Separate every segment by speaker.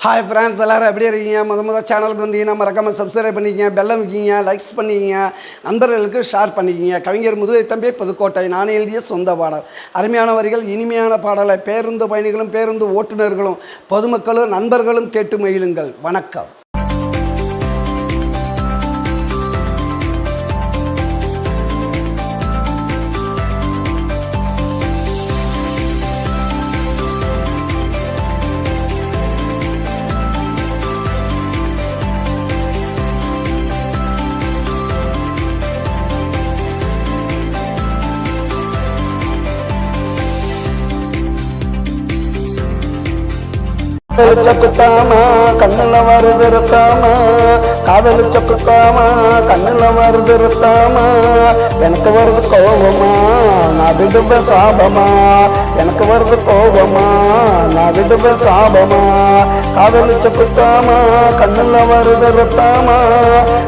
Speaker 1: Hi friends, எல்லோரும் எப்படி இருக்கீங்க? முதல் சேனலுக்கு வந்தீங்கன்னா மறக்காமல் சப்ஸ்கிரைப் பண்ணிக்கிங்க, பெல்லம் வைக்கிங்க, லைக்ஸ் பண்ணிக்கிங்க, நண்பர்களுக்கு ஷேர் பண்ணிக்கிங்க. கவிஞர் முதுகை தம்பி புதுக்கோட்டை. நான் எழுதிய சொந்த பாடல். அருமையான வரிகள், இனிமையான பாடலை பேருந்து பயணிகளும் பேருந்து ஓட்டுநர்களும் பொதுமக்களும் நண்பர்களும் கேட்டு மகிழுங்கள். வணக்கம். குத்தாமா கண்ணுல வருது ரத்தாமா, காதலிச்ச குத்தாமா கண்ணுல வருது ரத்தாமா, எனக்கு வருது கோபமா நான் விடுப சாபமா, எனக்கு வருது கோபமா நான் விடுப சாபமா, காதலிச்ச குத்தாமா கண்ணுல வருது ரத்தாமா,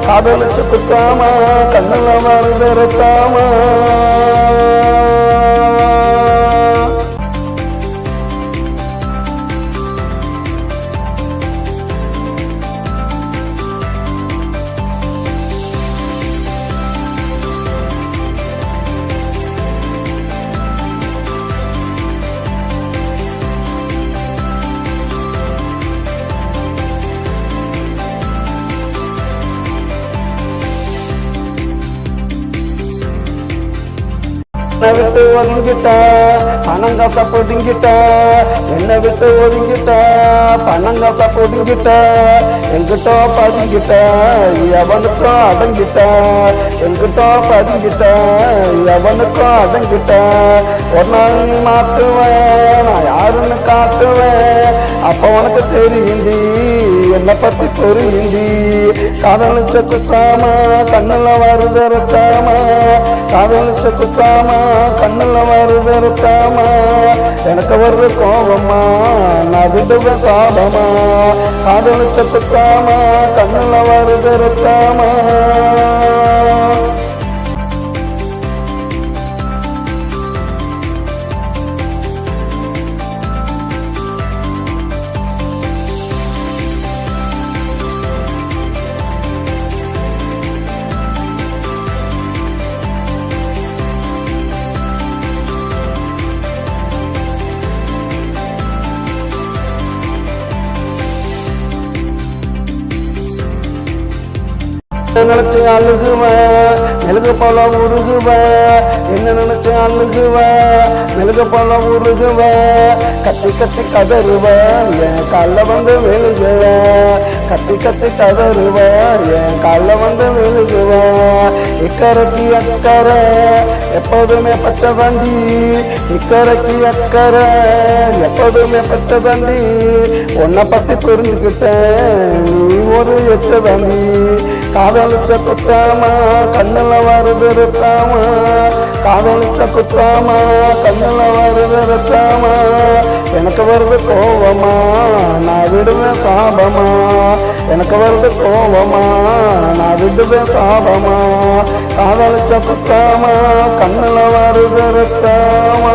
Speaker 1: காதலிச்ச குத்தாமா கண்ணுல வருது ரத்தாமா. என்னை விட்டு ஒதுங்கிட்ட பணங்காச பொடுங்கிட்ட, என்னை விட்டு ஒதுங்கிட்ட பணங்காச பொடுங்கிட்ட, எங்கிட்ட பதுங்கிட்ட எவனுக்கும் அடங்கிட்ட, எங்கிட்ட பதுங்கிட்ட எவனுக்கும் அடங்கிட்ட, ஒரு நாள் நீ மாட்டுவேன் நான் யாருன்னு காட்டுவேன், அப்ப உனக்கு தெரியுந்தி என்னை பத்தி புரியுந்தி, காதலிச்ச குத்தாம கண்ணுல வருது ரத்தாம, காதலிச்ச குத்தாம கண்ணுல வருது ரத்தாம, எனக்கு வருது கோபமா நான் விடுவேன் சாபமா, காதலிச்ச குத்தாம கண்ணுல வருது ரத்தாம. நினைச்சு அழுகுவேன் மெழுகு போல உருகுவேன், என்ன நினைச்சு அழுகுவேன் மெழுகு போல உருகுவேன், கத்தி கத்தி கதறுவேன் என் கால வந்து விழுகுவேன், கத்தி கத்தி கதறுவேன் என் கால வந்து விழுகுவேன், இக்கரைக்கு அக்கறை எப்போதுமே பச்சை தண்டி, இக்கரைக்கு அக்கறை எப்போதுமே பச்சை தண்டி, உன்னை பத்தி புரிஞ்சுக்கிட்டேன் நீ ஒரு எச்ச தண்டி, காதலிச்ச குத்தாமா கண்ணுல வருது ரத்தாமா, காதலிச்ச குத்தாமா கண்ணுல வருது ரத்தாமா, எனக்கு வருது கோபமா நான் விடுவேன் சாபமா, எனக்கு வருது கோபமா நான் விடுவேன் சாபமா, காதலிச்ச குத்தாமா கண்ணுல வருது ரத்தாமா.